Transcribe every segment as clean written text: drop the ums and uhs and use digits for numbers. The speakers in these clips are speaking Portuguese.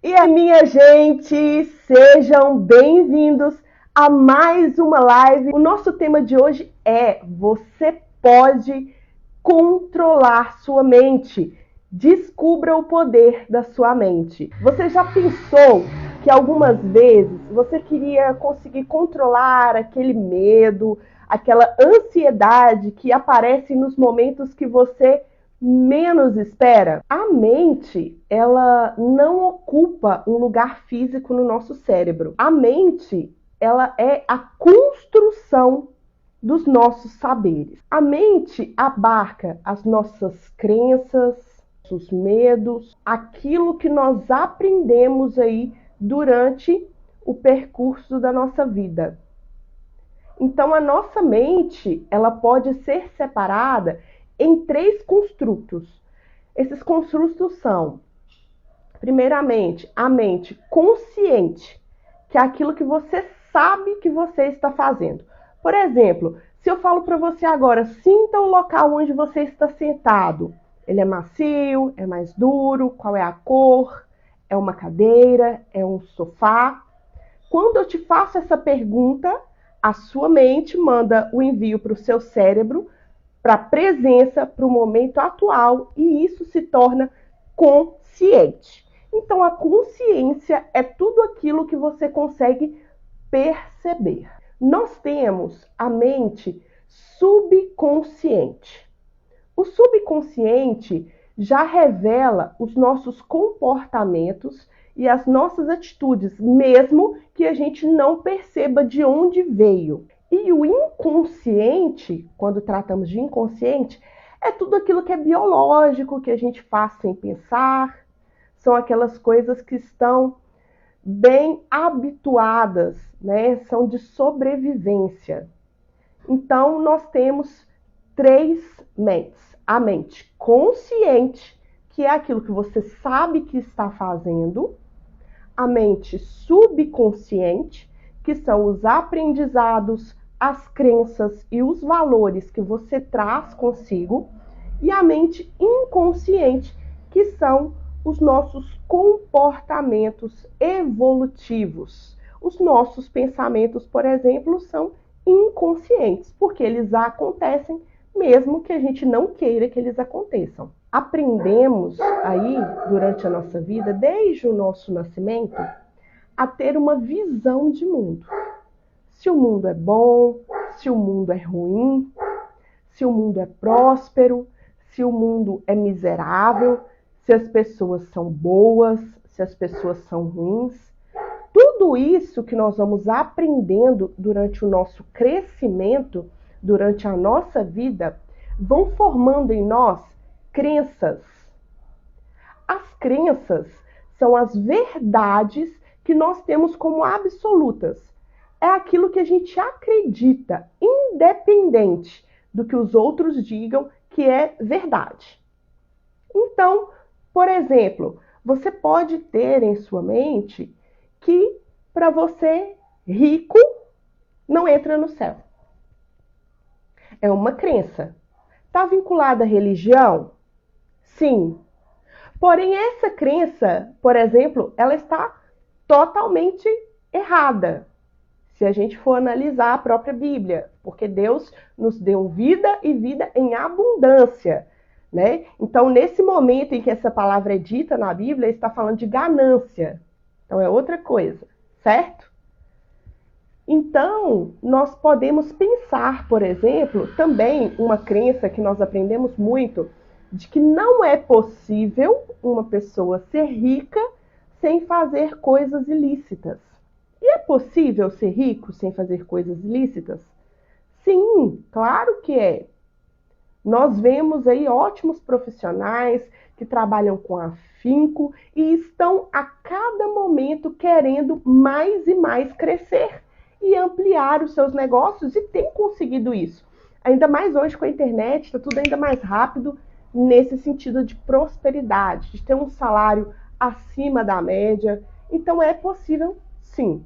E aí, minha gente, sejam bem-vindos a mais uma live. O nosso tema de hoje é: você pode controlar sua mente. Descubra o poder da sua mente. Você já pensou que algumas vezes você queria conseguir controlar aquele medo, aquela ansiedade que aparece nos momentos que você menos espera? A mente, ela não ocupa um lugar físico no nosso cérebro. A mente, ela é a construção dos nossos saberes. A mente abarca as nossas crenças, nossos medos, aquilo que nós aprendemos aí durante o percurso da nossa vida. Então, a nossa mente, ela pode ser separada em 3 construtos. Esses construtos são, primeiramente, a mente consciente, que é aquilo que você sabe que você está fazendo. Por exemplo, se eu falo para você agora, sinta o local onde você está sentado. Ele é macio, é mais duro, qual é a cor, é uma cadeira, é um sofá. Quando eu te faço essa pergunta, a sua mente manda o envio para o seu cérebro, para a presença, para o momento atual, e isso se torna consciente. Então, a consciência é tudo aquilo que você consegue perceber. Nós temos a mente subconsciente. O subconsciente já revela os nossos comportamentos e as nossas atitudes, mesmo que a gente não perceba de onde veio. E o inconsciente, quando tratamos de inconsciente, é tudo aquilo que é biológico, que a gente faz sem pensar, são aquelas coisas que estão bem habituadas, né? São de sobrevivência. Então, nós temos 3 mentes. A mente consciente, que é aquilo que você sabe que está fazendo. A mente subconsciente, que são os aprendizados, as crenças e os valores que você traz consigo, e a mente inconsciente, que são os nossos comportamentos evolutivos. Os nossos pensamentos, por exemplo, são inconscientes, porque eles acontecem mesmo que a gente não queira que eles aconteçam. Aprendemos aí, durante a nossa vida, desde o nosso nascimento, a ter uma visão de mundo. Se o mundo é bom, se o mundo é ruim, se o mundo é próspero, se o mundo é miserável, se as pessoas são boas, se as pessoas são ruins. Tudo isso que nós vamos aprendendo durante o nosso crescimento, durante a nossa vida, vão formando em nós crenças. As crenças são as verdades que nós temos como absolutas. É aquilo que a gente acredita, independente do que os outros digam que é verdade. Então, por exemplo, você pode ter em sua mente que para você, rico não entra no céu. É uma crença. Está vinculada à religião? Sim. Porém, essa crença, por exemplo, ela está totalmente errada. Se a gente for analisar a própria Bíblia, porque Deus nos deu vida e vida em abundância, né? Então, nesse momento em que essa palavra é dita na Bíblia, está falando de ganância. Então, é outra coisa, certo? Então, nós podemos pensar, por exemplo, também uma crença que nós aprendemos muito, de que não é possível uma pessoa ser rica sem fazer coisas ilícitas. E é possível ser rico sem fazer coisas ilícitas? Sim, claro que é. Nós vemos aí ótimos profissionais que trabalham com afinco e estão a cada momento querendo mais e mais crescer e ampliar os seus negócios e têm conseguido isso. Ainda mais hoje com a internet, está tudo ainda mais rápido nesse sentido de prosperidade, de ter um salário acima da média. Então é possível, sim.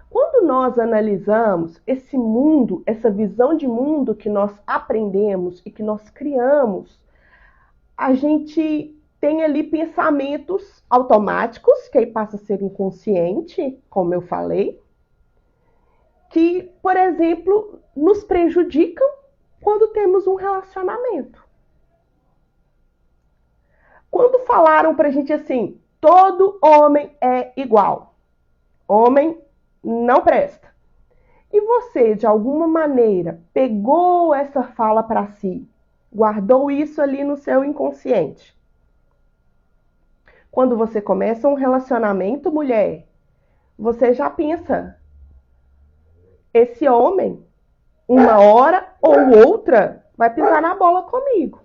Quando nós analisamos esse mundo, essa visão de mundo que nós aprendemos e que nós criamos, a gente tem ali pensamentos automáticos, que aí passa a ser inconsciente, como eu falei, que, por exemplo, nos prejudicam quando temos um relacionamento. Quando falaram pra gente assim, todo homem é igual, homem não presta, e você, de alguma maneira, pegou essa fala para si, guardou isso ali no seu inconsciente. Quando você começa um relacionamento, mulher, você já pensa, esse homem, uma hora ou outra, vai pisar na bola comigo.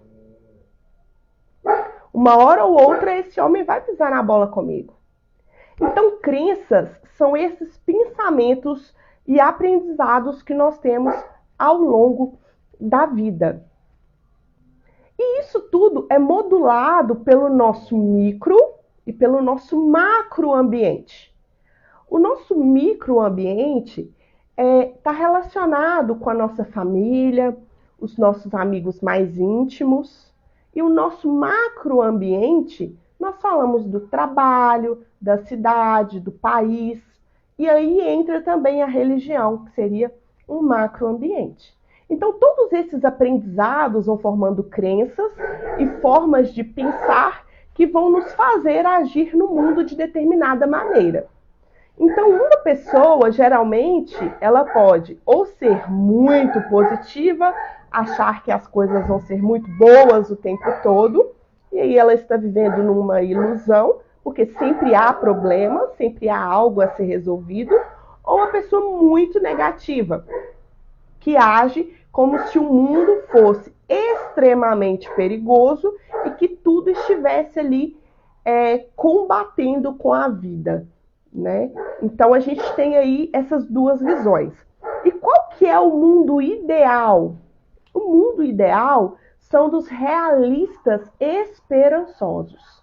Uma hora ou outra, esse homem vai pisar na bola comigo. Então, crenças são esses pensamentos e aprendizados que nós temos ao longo da vida. E isso tudo é modulado pelo nosso micro e pelo nosso macroambiente. O nosso microambiente está relacionado com a nossa família, os nossos amigos mais íntimos. E o nosso macroambiente, nós falamos do trabalho, da cidade, do país. E aí entra também a religião, que seria um macroambiente. Então, todos esses aprendizados vão formando crenças e formas de pensar que vão nos fazer agir no mundo de determinada maneira. Então, uma pessoa, geralmente, ela pode ou ser muito positiva, achar que as coisas vão ser muito boas o tempo todo, e aí ela está vivendo numa ilusão, porque sempre há problema, sempre há algo a ser resolvido, ou uma pessoa muito negativa, que age como se o mundo fosse extremamente perigoso e que tudo estivesse ali combatendo com a vida, né? Então a gente tem aí essas duas visões. E qual que é o mundo ideal? O mundo ideal são dos realistas esperançosos.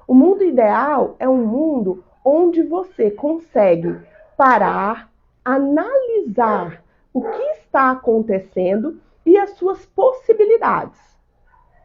O mundo ideal é um mundo onde você consegue parar, analisar o que está acontecendo e as suas possibilidades.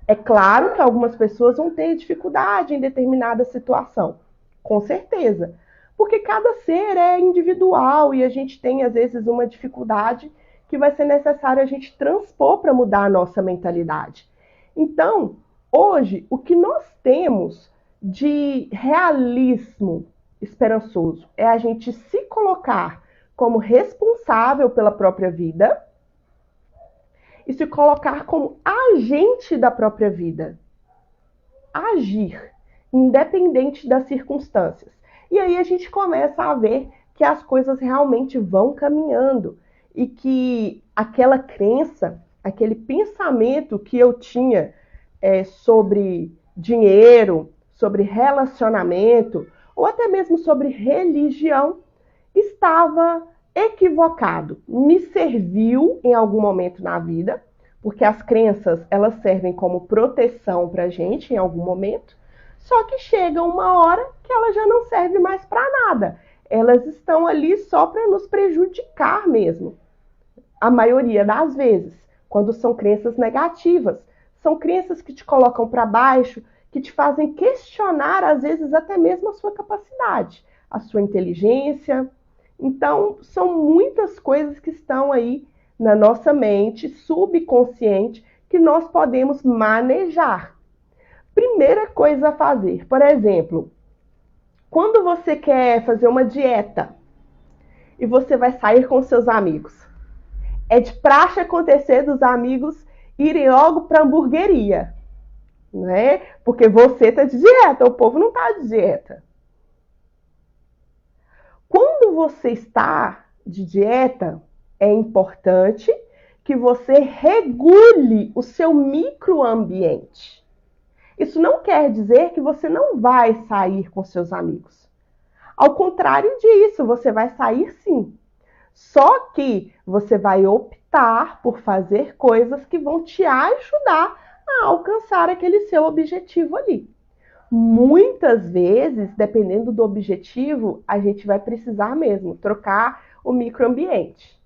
É claro que algumas pessoas vão ter dificuldade em determinada situação, com certeza, porque cada ser é individual e a gente tem, às vezes, uma dificuldade que vai ser necessário a gente transpor para mudar a nossa mentalidade. Então, hoje, o que nós temos de realismo esperançoso é a gente se colocar como responsável pela própria vida e se colocar como agente da própria vida. Agir, independente das circunstâncias. E aí a gente começa a ver que as coisas realmente vão caminhando e que aquela crença, aquele pensamento que eu tinha sobre dinheiro, sobre relacionamento, ou até mesmo sobre religião, estava equivocado. Me serviu em algum momento na vida, porque as crenças, elas servem como proteção para a gente em algum momento, só que chega uma hora que ela já não serve mais para nada. Elas estão ali só para nos prejudicar mesmo. A maioria das vezes, quando são crenças negativas. São crenças que te colocam para baixo, que te fazem questionar, às vezes, até mesmo a sua capacidade, a sua inteligência. Então, são muitas coisas que estão aí na nossa mente subconsciente que nós podemos manejar. Primeira coisa a fazer, por exemplo, quando você quer fazer uma dieta e você vai sair com seus amigos, é de praxe acontecer dos amigos irem logo para a hamburgueria, né? Porque você está de dieta, o povo não está de dieta. Quando você está de dieta, é importante que você regule o seu microambiente. Isso não quer dizer que você não vai sair com seus amigos. Ao contrário disso, você vai sair sim. Só que você vai optar por fazer coisas que vão te ajudar a alcançar aquele seu objetivo ali. Muitas vezes, dependendo do objetivo, a gente vai precisar mesmo trocar o microambiente.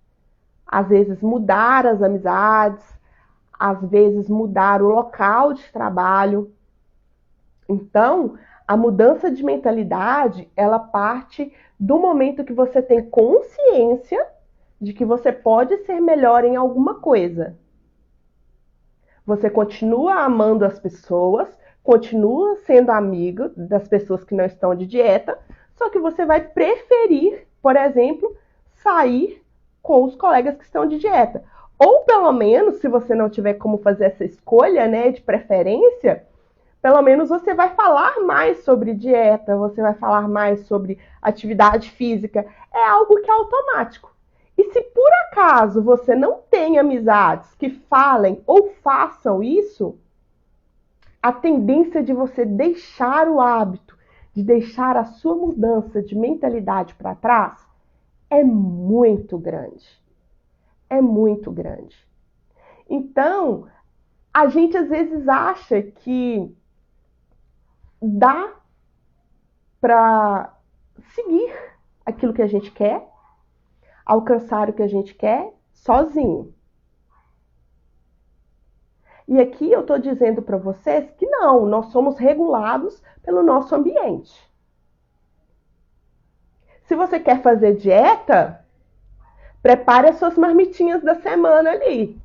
Às vezes mudar as amizades, às vezes mudar o local de trabalho. Então, a mudança de mentalidade, ela parte do momento que você tem consciência de que você pode ser melhor em alguma coisa. Você continua amando as pessoas, continua sendo amigo das pessoas que não estão de dieta, só que você vai preferir, por exemplo, sair com os colegas que estão de dieta. Ou pelo menos, se você não tiver como fazer essa escolha, né, de preferência, pelo menos você vai falar mais sobre dieta, você vai falar mais sobre atividade física. É algo que é automático. E se por acaso você não tem amizades que falem ou façam isso, a tendência de você deixar o hábito, de deixar a sua mudança de mentalidade para trás, é muito grande. É muito grande. Então, a gente às vezes acha que dá para seguir aquilo que a gente quer, alcançar o que a gente quer sozinho. E aqui eu estou dizendo para vocês que não, nós somos regulados pelo nosso ambiente. Se você quer fazer dieta, prepare as suas marmitinhas da semana ali.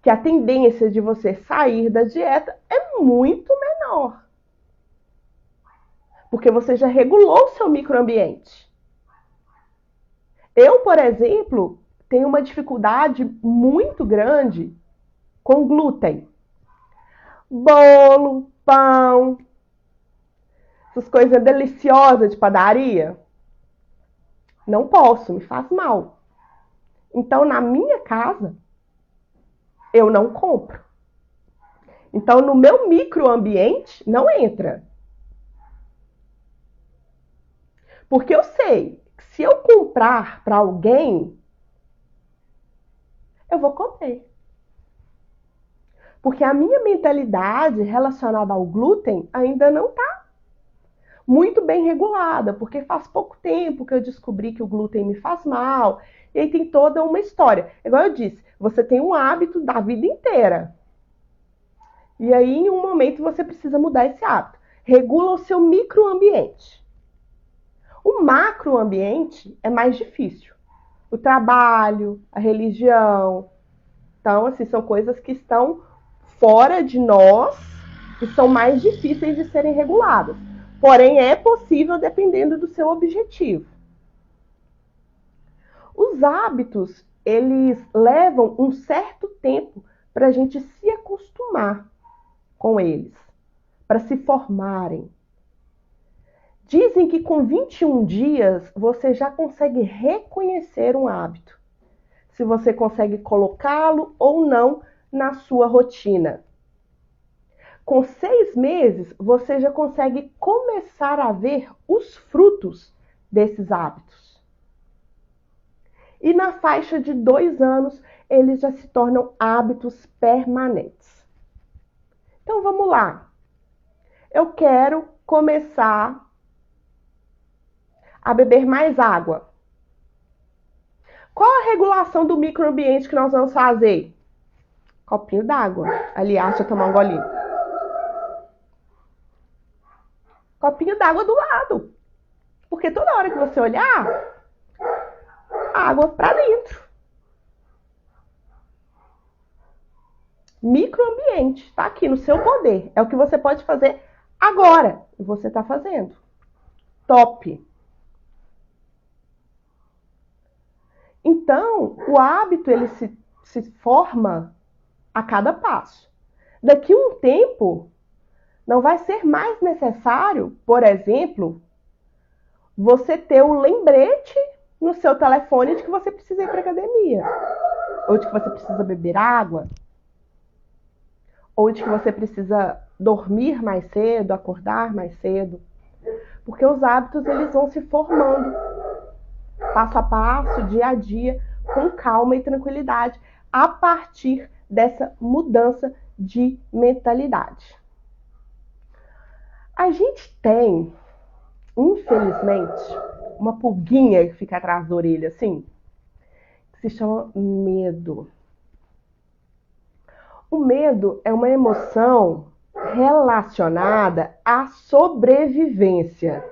Que a tendência de você sair da dieta é muito menor. Porque você já regulou o seu microambiente. Eu, por exemplo, tenho uma dificuldade muito grande com glúten. Bolo, pão, essas coisas deliciosas de padaria. Não posso, me faz mal. Então, na minha casa, eu não compro. Então, no meu microambiente, não entra. Porque eu sei que se eu comprar para alguém, eu vou comer. Porque a minha mentalidade relacionada ao glúten ainda não está muito bem regulada, porque faz pouco tempo que eu descobri que o glúten me faz mal, e aí tem toda uma história. Igual eu disse, você tem um hábito da vida inteira. E aí, em um momento, você precisa mudar esse hábito. Regula o seu microambiente. O macroambiente é mais difícil. O trabalho, a religião. Então, assim, são coisas que estão fora de nós e são mais difíceis de serem reguladas. Porém, é possível dependendo do seu objetivo. Os hábitos, eles levam um certo tempo para a gente se acostumar com eles, para se formarem. Dizem que com 21 dias você já consegue reconhecer um hábito, se você consegue colocá-lo ou não na sua rotina. Com 6 meses, você já consegue começar a ver os frutos desses hábitos. E na faixa de 2 anos, eles já se tornam hábitos permanentes. Então, vamos lá. Eu quero começar a beber mais água. Qual a regulação do microambiente que nós vamos fazer? Copinho d'água. Aliás, deixa eu tomar um golinho. Copinho d'água do lado. Porque toda hora que você olhar, água para dentro. Microambiente está aqui no seu poder. É o que você pode fazer agora. E você está fazendo. Top. Então, o hábito ele se forma a cada passo. Daqui a um tempo, não vai ser mais necessário, por exemplo, você ter um lembrete no seu telefone de que você precisa ir para a academia, ou de que você precisa beber água, ou de que você precisa dormir mais cedo, acordar mais cedo. Porque os hábitos eles vão se formando passo a passo, dia a dia, com calma e tranquilidade, a partir dessa mudança de mentalidade. A gente tem, infelizmente, uma pulguinha que fica atrás da orelha, assim, que se chama medo. O medo é uma emoção relacionada à sobrevivência.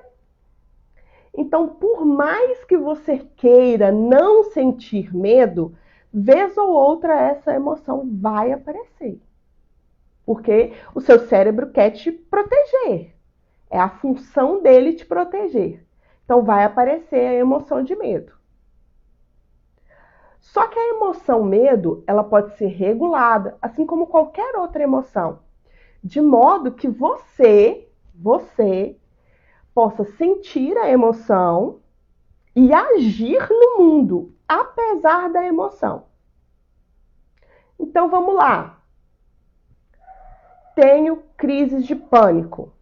Então, por mais que você queira não sentir medo, vez ou outra essa emoção vai aparecer. Porque o seu cérebro quer te proteger. É a função dele te proteger. Então, vai aparecer a emoção de medo. Só que a emoção medo, ela pode ser regulada, assim como qualquer outra emoção, de modo que você possa sentir a emoção e agir no mundo, apesar da emoção. Então, vamos lá. Tenho crises de pânico.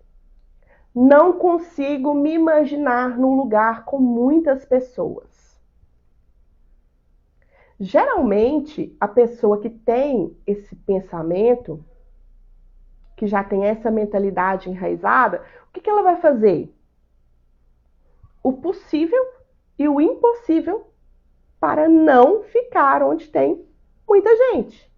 Não consigo me imaginar num lugar com muitas pessoas. Geralmente, a pessoa que tem esse pensamento, que já tem essa mentalidade enraizada, o que ela vai fazer? O possível e o impossível para não ficar onde tem muita gente.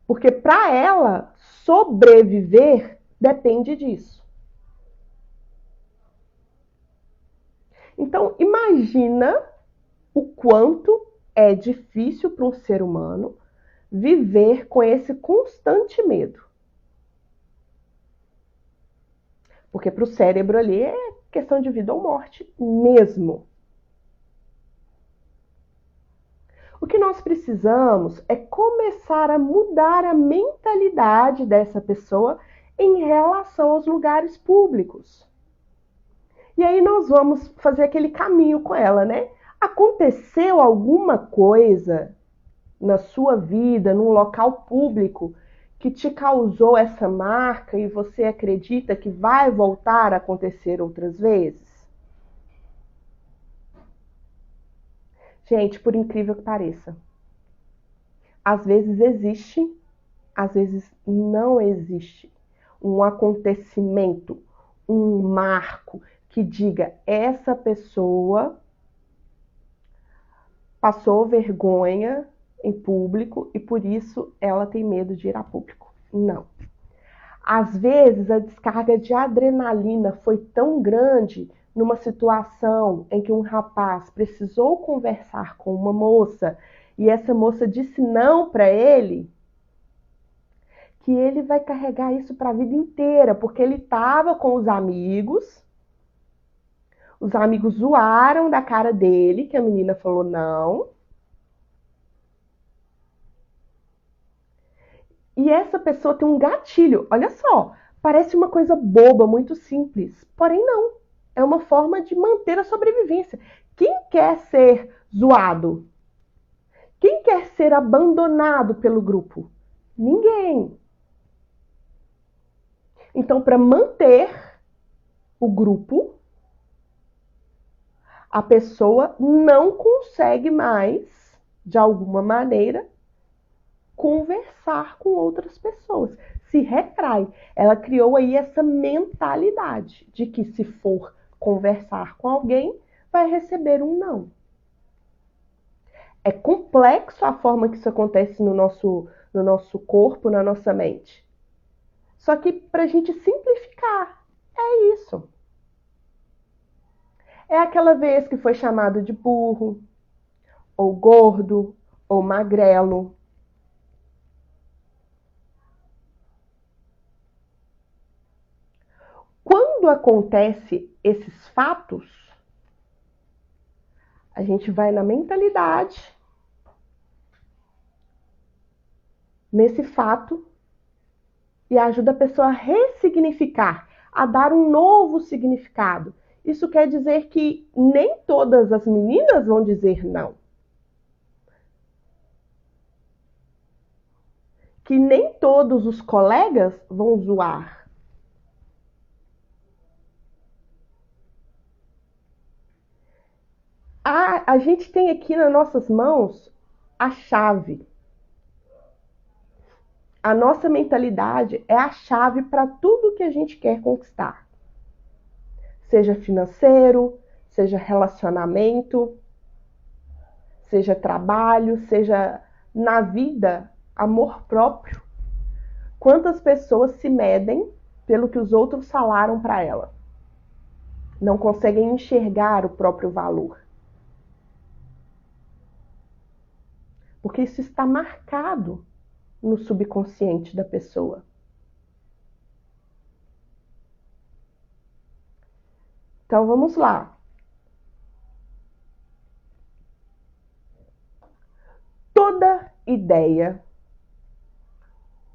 Porque para ela sobreviver depende disso. Então, imagina o quanto é difícil para um ser humano viver com esse constante medo. Porque para o cérebro ali é questão de vida ou morte mesmo. O que nós precisamos é começar a mudar a mentalidade dessa pessoa em relação aos lugares públicos. E aí nós vamos fazer aquele caminho com ela, né? Aconteceu alguma coisa na sua vida, num local público, que te causou essa marca e você acredita que vai voltar a acontecer outras vezes? Gente, por incrível que pareça, às vezes existe, às vezes não existe um acontecimento, um marco que diga essa pessoa passou vergonha em público e por isso ela tem medo de ir a público. Não. Às vezes a descarga de adrenalina foi tão grande numa situação em que um rapaz precisou conversar com uma moça e essa moça disse não para ele, que ele vai carregar isso para a vida inteira, porque ele estava com os amigos zoaram da cara dele, que a menina falou não. E essa pessoa tem um gatilho, olha só, parece uma coisa boba, muito simples, porém não. É uma forma de manter a sobrevivência. Quem quer ser zoado? Quem quer ser abandonado pelo grupo? Ninguém. Então, para manter o grupo, a pessoa não consegue mais, de alguma maneira, conversar com outras pessoas. Se retrai. Ela criou aí essa mentalidade de que se for conversar com alguém, vai receber um não. É complexo a forma que isso acontece no nosso corpo, na nossa mente. Só que para a gente simplificar, é isso. É aquela vez que foi chamado de burro, ou gordo, ou magrelo. Quando acontece esses fatos, a gente vai na mentalidade, nesse fato, e ajuda a pessoa a ressignificar, a dar um novo significado. Isso quer dizer que nem todas as meninas vão dizer não. Que nem todos os colegas vão zoar. A gente tem aqui nas nossas mãos a chave. A nossa mentalidade é a chave para tudo que a gente quer conquistar. Seja financeiro, seja relacionamento, seja trabalho, seja na vida, amor próprio. Quantas pessoas se medem pelo que os outros falaram para ela? Não conseguem enxergar o próprio valor. Porque isso está marcado no subconsciente da pessoa. Então vamos lá. Toda ideia,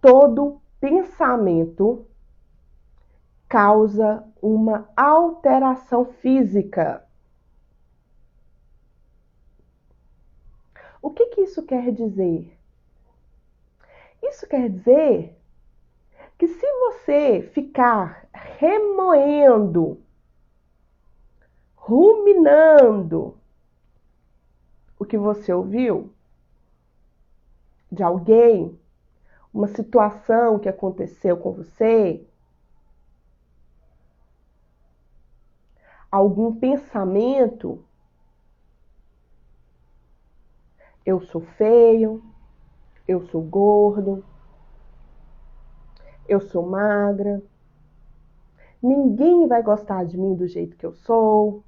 todo pensamento causa uma alteração física. O que isso quer dizer? Isso quer dizer que se você ficar remoendo, ruminando o que você ouviu de alguém, uma situação que aconteceu com você, algum pensamento, eu sou feio, eu sou gordo, eu sou magra, ninguém vai gostar de mim do jeito que eu sou.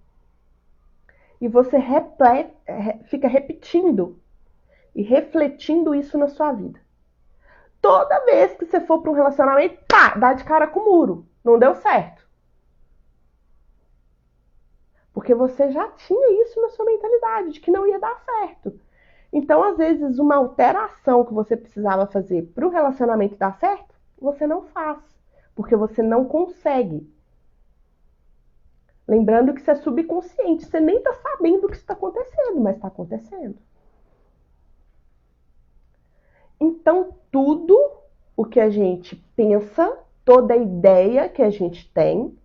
E você fica repetindo e refletindo isso na sua vida. Toda vez que você for para um relacionamento, dá de cara com o muro. Não deu certo. Porque você já tinha isso na sua mentalidade, de que não ia dar certo. Então, às vezes, uma alteração que você precisava fazer para o relacionamento dar certo, você não faz. Porque você não consegue. Lembrando que isso é subconsciente. Você nem está sabendo o que está acontecendo, mas está acontecendo. Então, tudo o que a gente pensa, toda ideia que a gente tem,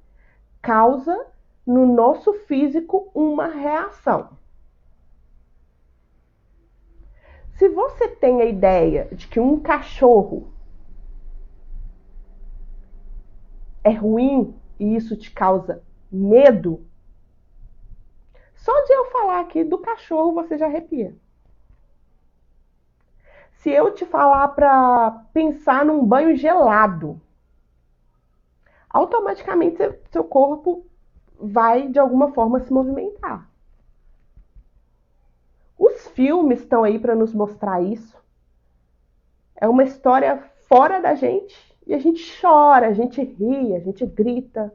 causa no nosso físico uma reação. Se você tem a ideia de que um cachorro é ruim e isso te causa medo, só de eu falar aqui do cachorro você já arrepia. Se eu te falar para pensar num banho gelado, automaticamente seu corpo vai de alguma forma se movimentar. Os filmes estão aí para nos mostrar isso. É uma história fora da gente e a gente chora, a gente ri, a gente grita,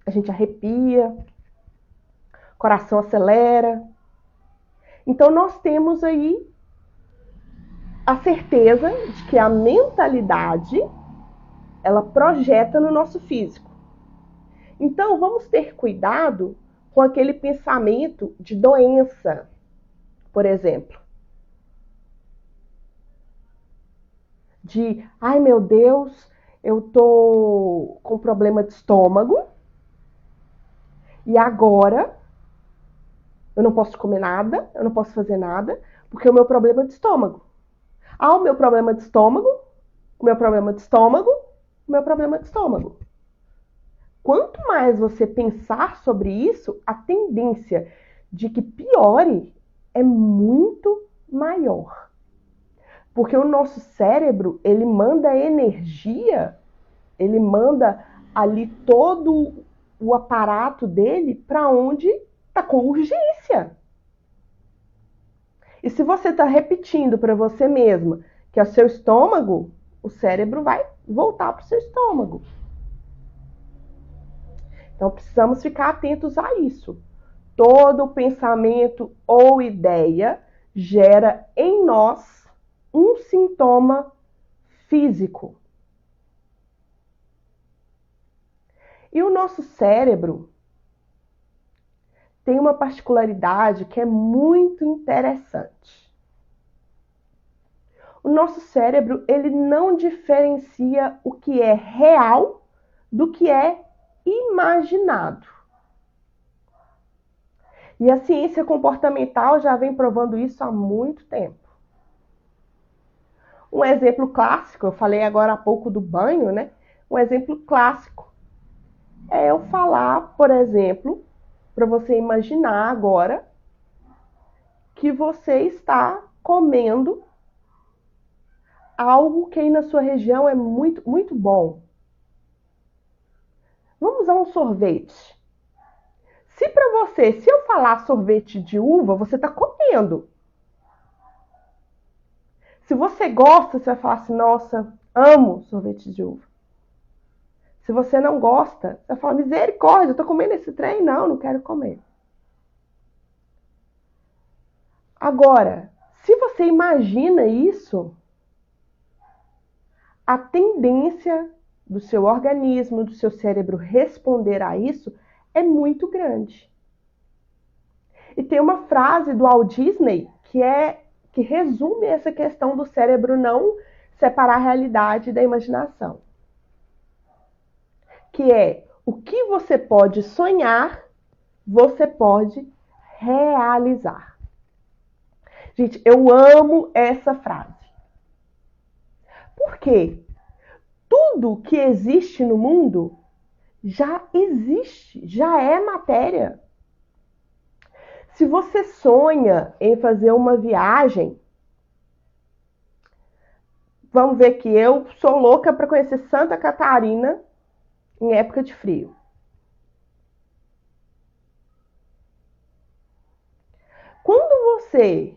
a gente arrepia, o coração acelera. Então nós temos aí a certeza de que a mentalidade ela projeta no nosso físico. Então vamos ter cuidado com aquele pensamento de doença, por exemplo. De, ai meu Deus, eu tô com problema de estômago e agora eu não posso comer nada, eu não posso fazer nada, porque o meu problema é de estômago. Ah, o meu problema de estômago, o meu problema de estômago, o meu problema de estômago. Quanto mais você pensar sobre isso, a tendência de que piore é muito maior. Porque o nosso cérebro, ele manda energia, ele manda ali todo o aparato dele para onde está com urgência. E se você está repetindo para você mesma que é o seu estômago, o cérebro vai voltar para o seu estômago. Então precisamos ficar atentos a isso. Todo pensamento ou ideia gera em nós um sintoma físico. E o nosso cérebro tem uma particularidade que é muito interessante. O nosso cérebro, ele não diferencia o que é real do que é imaginado. E a ciência comportamental já vem provando isso há muito tempo. Um exemplo clássico, eu falei agora há pouco do banho, né? Um exemplo clássico é eu falar, por exemplo, para você imaginar agora que você está comendo algo que aí na sua região é muito, muito bom. Vamos usar um sorvete. Se para você, se eu falar sorvete de uva, você está comendo. Se você gosta, você vai falar assim, nossa, amo sorvete de uva. Se você não gosta, você vai falar, misericórdia, eu tô comendo esse trem? Não, não quero comer. Agora, se você imagina isso, a tendência do seu organismo, do seu cérebro responder a isso é muito grande. E tem uma frase do Walt Disney que resume essa questão do cérebro não separar a realidade da imaginação. Que é, o que você pode sonhar, você pode realizar. Gente, eu amo essa frase. Por quê? Tudo que existe no mundo já existe, já é matéria. Se você sonha em fazer uma viagem, vamos ver que eu sou louca para conhecer Santa Catarina em época de frio. Quando você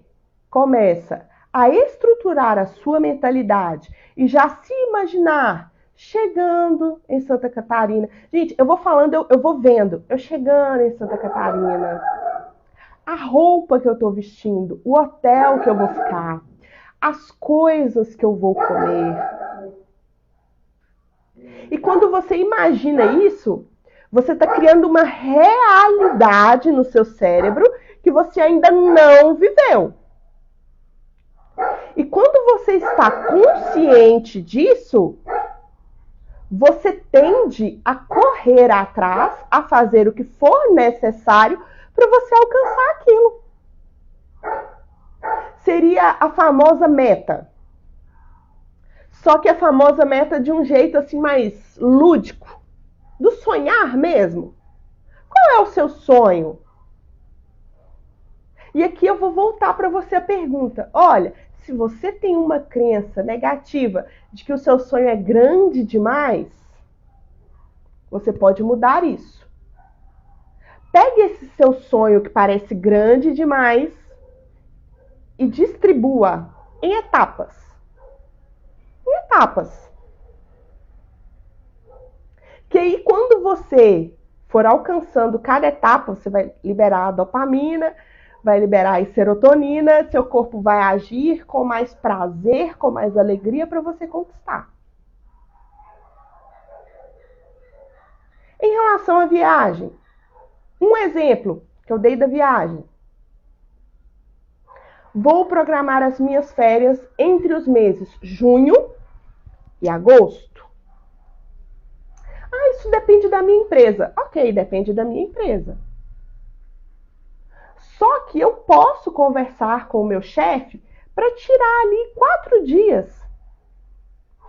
começa a estruturar a sua mentalidade e já se imaginar chegando em Santa Catarina. Gente, eu vou falando, eu vou vendo, eu chegando em Santa Catarina, a roupa que eu tô vestindo, o hotel que eu vou ficar, as coisas que eu vou comer. E quando você imagina isso, você está criando uma realidade no seu cérebro que você ainda não viveu. E quando você está consciente disso, você tende a correr atrás, a fazer o que for necessário para você alcançar aquilo. Seria a famosa meta. Só que a famosa meta de um jeito assim mais lúdico, do sonhar mesmo. Qual é o seu sonho? E aqui eu vou voltar para você a pergunta. Olha, se você tem uma crença negativa de que o seu sonho é grande demais, você pode mudar isso. Pegue esse seu sonho que parece grande demais e distribua em etapas. Em etapas. Que aí quando você for alcançando cada etapa, você vai liberar a dopamina, vai liberar a serotonina, seu corpo vai agir com mais prazer, com mais alegria para você conquistar. Em relação à viagem, um exemplo que eu dei da viagem. Vou programar as minhas férias entre os meses junho e agosto. Ah, isso depende da minha empresa. Ok, depende da minha empresa. Só que eu posso conversar com o meu chefe para tirar ali 4 dias,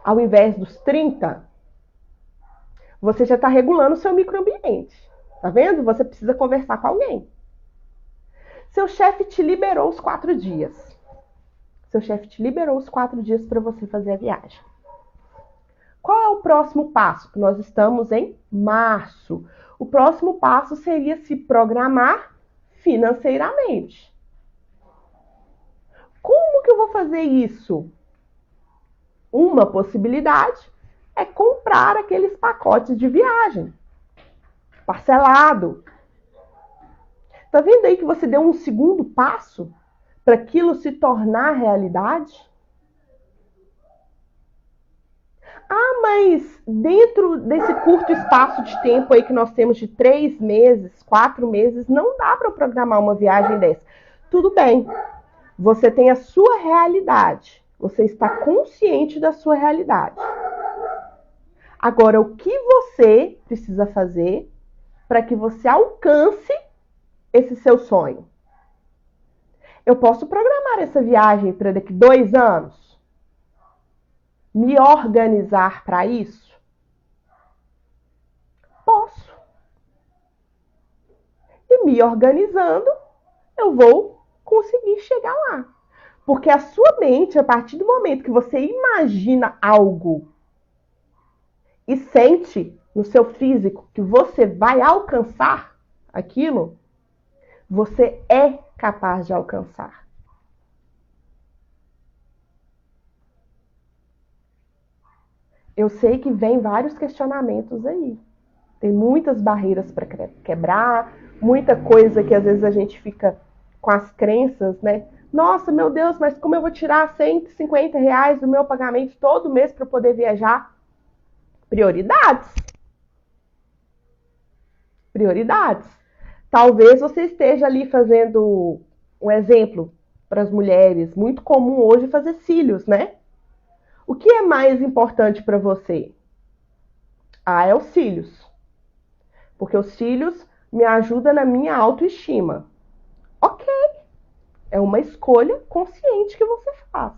ao invés dos 30. Você já está regulando o seu microambiente. Tá vendo? Você precisa conversar com alguém. Seu chefe te liberou os 4 dias. Seu chefe te liberou os 4 dias para você fazer a viagem. Qual é o próximo passo? Nós estamos em março. O próximo passo seria se programar financeiramente. Como que eu vou fazer isso? Uma possibilidade é comprar aqueles pacotes de viagem, parcelado. Tá vendo aí que você deu um segundo passo para aquilo se tornar realidade? Ah, mas dentro desse curto espaço de tempo aí que nós temos de 3 meses, 4 meses, não dá para programar uma viagem dessa. Tudo bem, você tem a sua realidade, você está consciente da sua realidade. Agora, o que você precisa fazer para que você alcance esse seu sonho? Eu posso programar essa viagem para daqui 2 anos? Me organizar para isso? Posso. E me organizando, eu vou conseguir chegar lá. Porque a sua mente, a partir do momento que você imagina algo e sente no seu físico que você vai alcançar aquilo, você é capaz de alcançar. Eu sei que vem vários questionamentos aí. Tem muitas barreiras para quebrar, muita coisa que às vezes a gente fica com as crenças, né? Nossa, meu Deus, mas como eu vou tirar R$ 150 do meu pagamento todo mês para poder viajar? Prioridades. Prioridades. Talvez você esteja ali fazendo um exemplo para as mulheres, muito comum hoje fazer cílios, né? O que é mais importante para você? Ah, é os cílios. Porque os cílios me ajudam na minha autoestima. Ok. É uma escolha consciente que você faz.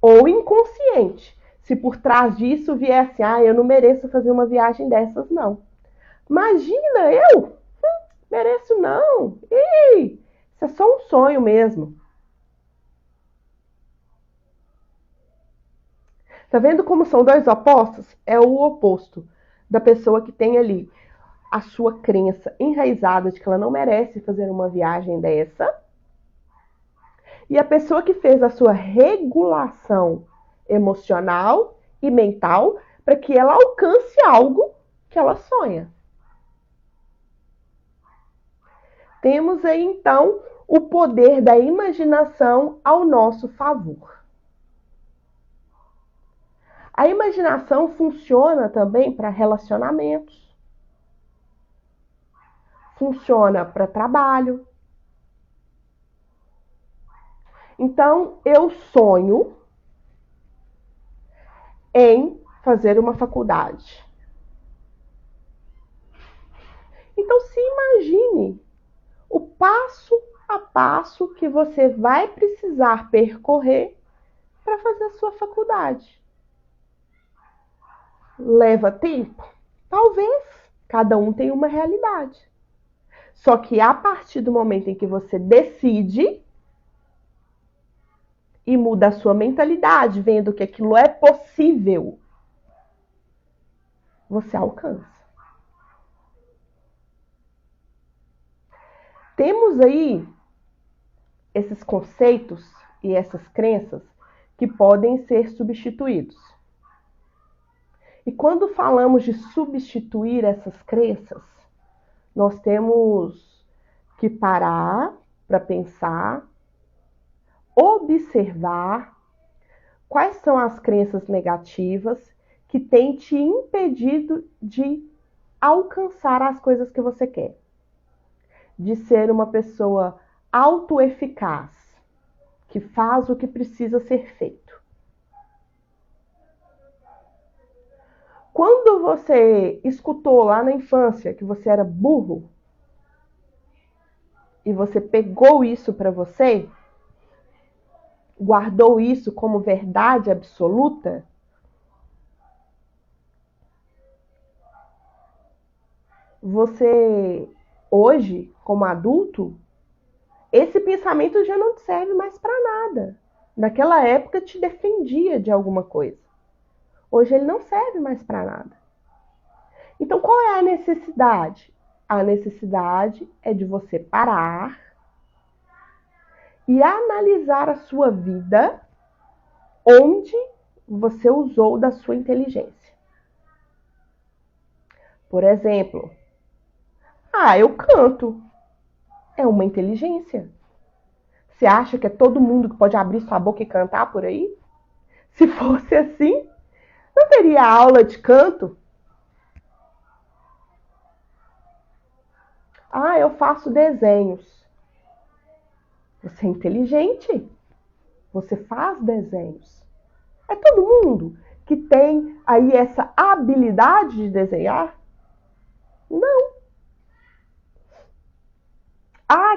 Ou inconsciente. Se por trás disso viesse, eu não mereço fazer uma viagem dessas, não. Imagina, eu? Mereço não. Ih, isso é só um sonho mesmo. Tá vendo como são dois opostos? É o oposto da pessoa que tem ali a sua crença enraizada de que ela não merece fazer uma viagem dessa. E a pessoa que fez a sua regulação emocional e mental para que ela alcance algo que ela sonha. Temos aí, então, o poder da imaginação ao nosso favor. A imaginação funciona também para relacionamentos, funciona para trabalho. Então, eu sonho em fazer uma faculdade. Então, se imagine o passo a passo que você vai precisar percorrer para fazer a sua faculdade. Leva tempo? Talvez. Cada um tem uma realidade. Só que a partir do momento em que você decide e muda a sua mentalidade, vendo que aquilo é possível, você alcança. Temos aí esses conceitos e essas crenças que podem ser substituídos. E quando falamos de substituir essas crenças, nós temos que parar para pensar, observar quais são as crenças negativas que têm te impedido de alcançar as coisas que você quer. De ser uma pessoa autoeficaz, que faz o que precisa ser feito. Quando você escutou lá na infância que você era burro e você pegou isso para você, guardou isso como verdade absoluta, você hoje, como adulto, esse pensamento já não te serve mais para nada. Naquela época te defendia de alguma coisa. Hoje ele não serve mais para nada. Então, qual é a necessidade? A necessidade é de você parar e analisar a sua vida onde você usou da sua inteligência. Por exemplo, eu canto. É uma inteligência. Você acha que é todo mundo que pode abrir sua boca e cantar por aí? Se fosse assim, não teria aula de canto? Eu faço desenhos. Você é inteligente. Você faz desenhos. É todo mundo que tem aí essa habilidade de desenhar? Não.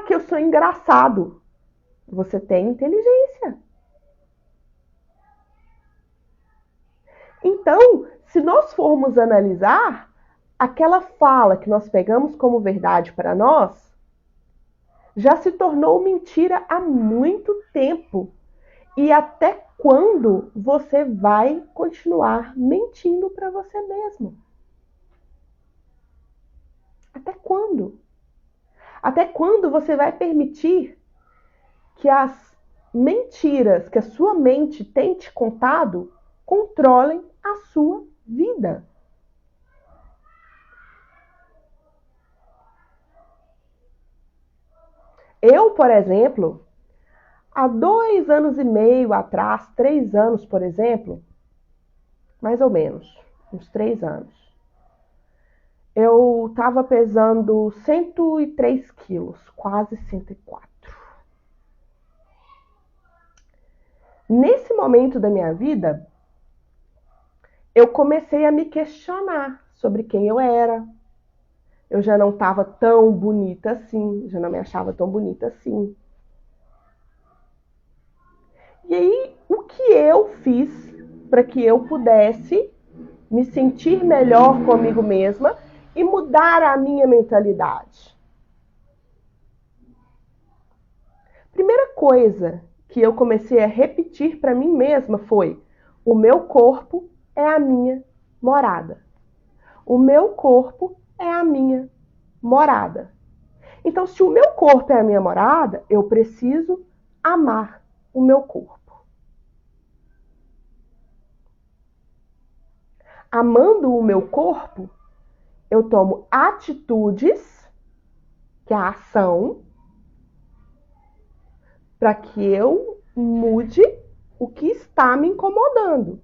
Que eu sou engraçado. Você tem inteligência. Então, se nós formos analisar, aquela fala que nós pegamos como verdade para nós, já se tornou mentira há muito tempo. E até quando você vai continuar mentindo para você mesmo? Até quando? Até quando você vai permitir que as mentiras que a sua mente tem te contado controlem a sua vida? Eu, por exemplo, há 2 anos e meio atrás, 3 anos, por exemplo, mais ou menos, uns 3 anos, eu estava pesando 103 quilos, quase 104. Nesse momento da minha vida, eu comecei a me questionar sobre quem eu era. Eu já não estava tão bonita assim, já não me achava tão bonita assim. E aí, o que eu fiz para que eu pudesse me sentir melhor comigo mesma e mudar a minha mentalidade? Primeira coisa que eu comecei a repetir para mim mesma foi: o meu corpo é a minha morada. O meu corpo é a minha morada. Então, se o meu corpo é a minha morada, eu preciso amar o meu corpo. Amando o meu corpo, eu tomo atitudes, que é a ação, para que eu mude o que está me incomodando.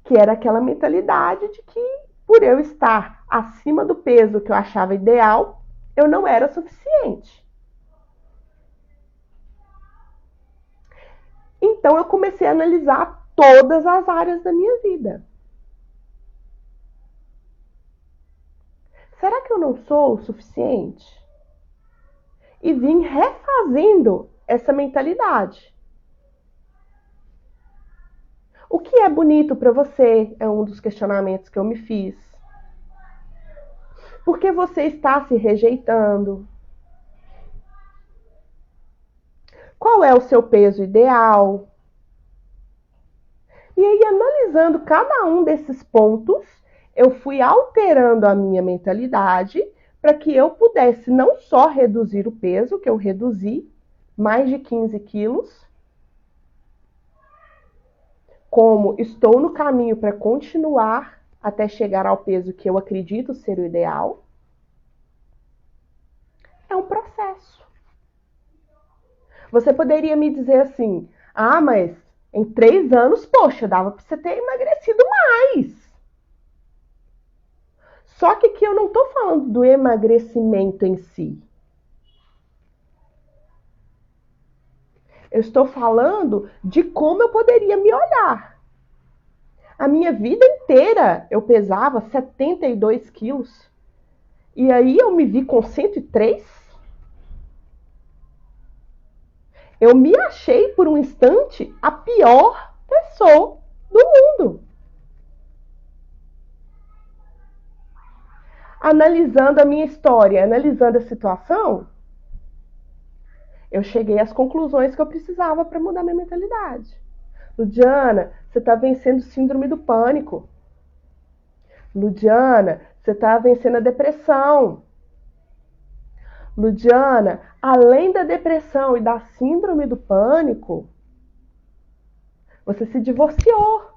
Que era aquela mentalidade de que, por eu estar acima do peso que eu achava ideal, eu não era suficiente. Então eu comecei a analisar todas as áreas da minha vida. Será que eu não sou o suficiente? E vim refazendo essa mentalidade. O que é bonito para você é um dos questionamentos que eu me fiz. Por que você está se rejeitando? Qual é o seu peso ideal? E aí, analisando cada um desses pontos, eu fui alterando a minha mentalidade para que eu pudesse não só reduzir o peso, que eu reduzi mais de 15 quilos, como estou no caminho para continuar até chegar ao peso que eu acredito ser o ideal. É um processo. Você poderia me dizer assim: ah, mas em 3 anos, poxa, dava para você ter emagrecido mais. Só que aqui eu não estou falando do emagrecimento em si. Eu estou falando de como eu poderia me olhar. A minha vida inteira eu pesava 72 quilos. E aí eu me vi com 103. Eu me achei por um instante a pior pessoa do mundo. Analisando a minha história, analisando a situação, eu cheguei às conclusões que eu precisava para mudar minha mentalidade. Ludiana, você está vencendo síndrome do pânico. Ludiana, você está vencendo a depressão. Ludiana, além da depressão e da síndrome do pânico, você se divorciou.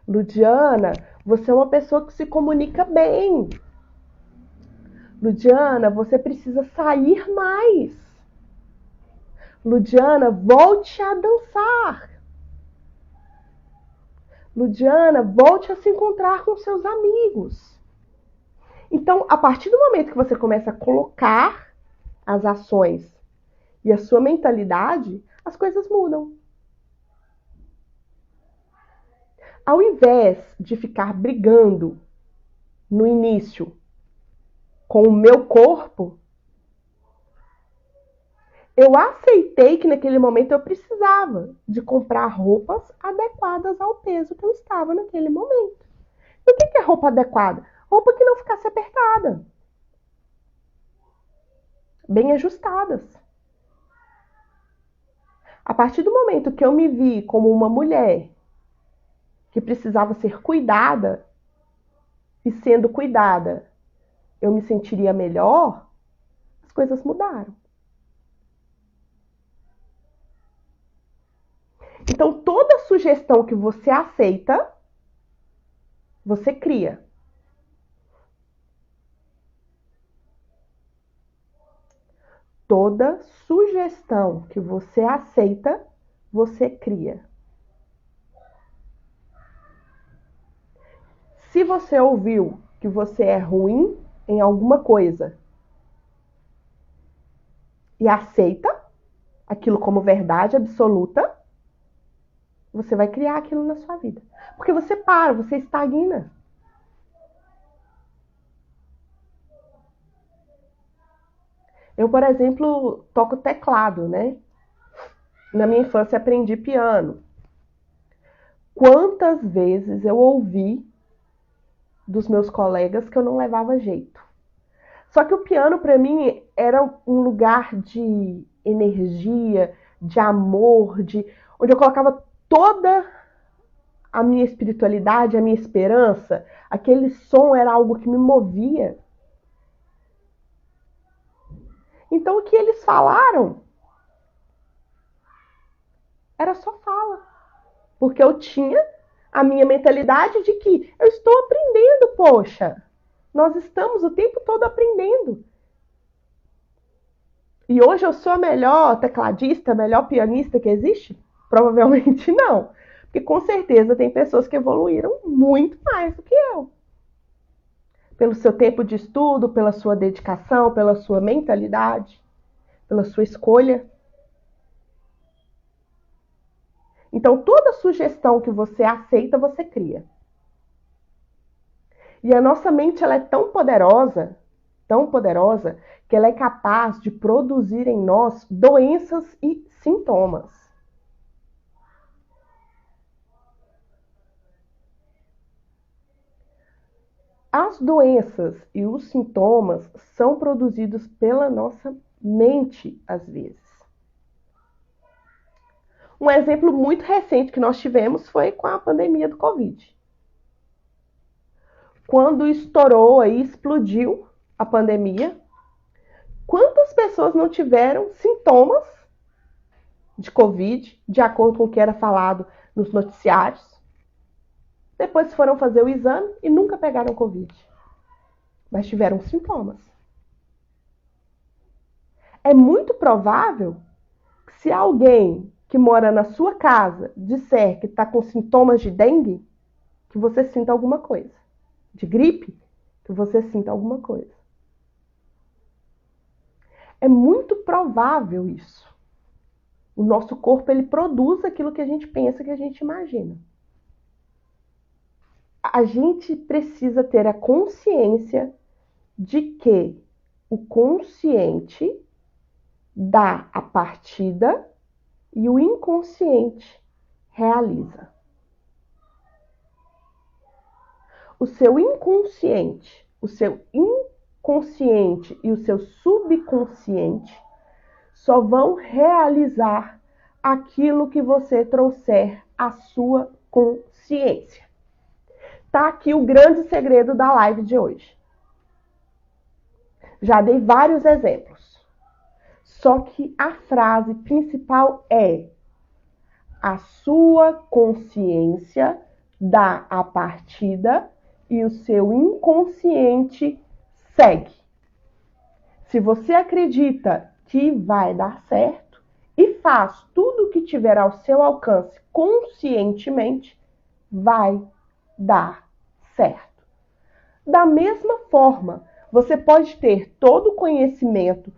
Ludiana, você é uma pessoa que se comunica bem. Ludiana, você precisa sair mais. Ludiana, volte a dançar. Ludiana, volte a se encontrar com seus amigos. Então, a partir do momento que você começa a colocar as ações e a sua mentalidade, as coisas mudam. Ao invés de ficar brigando no início com o meu corpo, eu aceitei que naquele momento eu precisava de comprar roupas adequadas ao peso que eu estava naquele momento. E o que é roupa adequada? Roupa que não ficasse apertada. bem ajustadas. A partir do momento que eu me vi como uma mulher que precisava ser cuidada, e sendo cuidada eu me sentiria melhor, as coisas mudaram. Então, toda sugestão que você aceita, você cria. Toda sugestão que você aceita, você cria. Se você ouviu que você é ruim em alguma coisa e aceita aquilo como verdade absoluta, você vai criar aquilo na sua vida. Porque você para, você estagna. Eu, por exemplo, toco teclado, né? Na minha infância aprendi piano. Quantas vezes eu ouvi dos meus colegas que eu não levava jeito. Só que o piano, para mim, era um lugar de energia, de amor, onde eu colocava toda a minha espiritualidade, a minha esperança. Aquele som era algo que me movia. Então, o que eles falaram era só fala. Porque eu tinha a minha mentalidade de que eu estou aprendendo, poxa. Nós estamos o tempo todo aprendendo. E hoje eu sou a melhor tecladista, a melhor pianista que existe? Provavelmente não. Porque com certeza tem pessoas que evoluíram muito mais do que eu. Pelo seu tempo de estudo, pela sua dedicação, pela sua mentalidade, pela sua escolha. Então, toda sugestão que você aceita, você cria. E a nossa mente ela é tão poderosa, que ela é capaz de produzir em nós doenças e sintomas. As doenças e os sintomas são produzidos pela nossa mente, às vezes. Um exemplo muito recente que nós tivemos foi com a pandemia do Covid. Quando estourou e explodiu a pandemia, quantas pessoas não tiveram sintomas de Covid, de acordo com o que era falado nos noticiários? Depois foram fazer o exame e nunca pegaram Covid, mas tiveram sintomas. É muito provável que se alguém que mora na sua casa disser que está com sintomas de dengue, que você sinta alguma coisa. De gripe, que você sinta alguma coisa. É muito provável isso. O nosso corpo ele produz aquilo que a gente pensa, que a gente imagina. A gente precisa ter a consciência de que o consciente dá a partida e o inconsciente realiza. O seu inconsciente e o seu subconsciente só vão realizar aquilo que você trouxer à sua consciência. Tá aqui o grande segredo da live de hoje. Já dei vários exemplos. Só que a frase principal é: a sua consciência dá a partida e o seu inconsciente segue. Se você acredita que vai dar certo e faz tudo o que tiver ao seu alcance conscientemente, vai dar certo. Da mesma forma, você pode ter todo o conhecimento,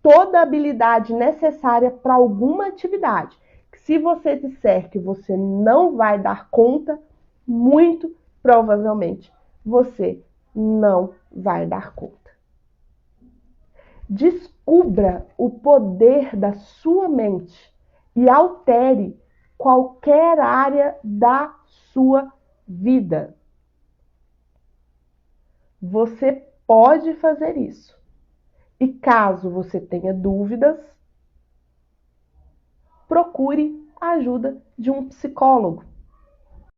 toda a habilidade necessária para alguma atividade. Se você disser que você não vai dar conta, muito provavelmente você não vai dar conta. Descubra o poder da sua mente e altere qualquer área da sua vida. Você pode fazer isso. E caso você tenha dúvidas, procure a ajuda de um psicólogo.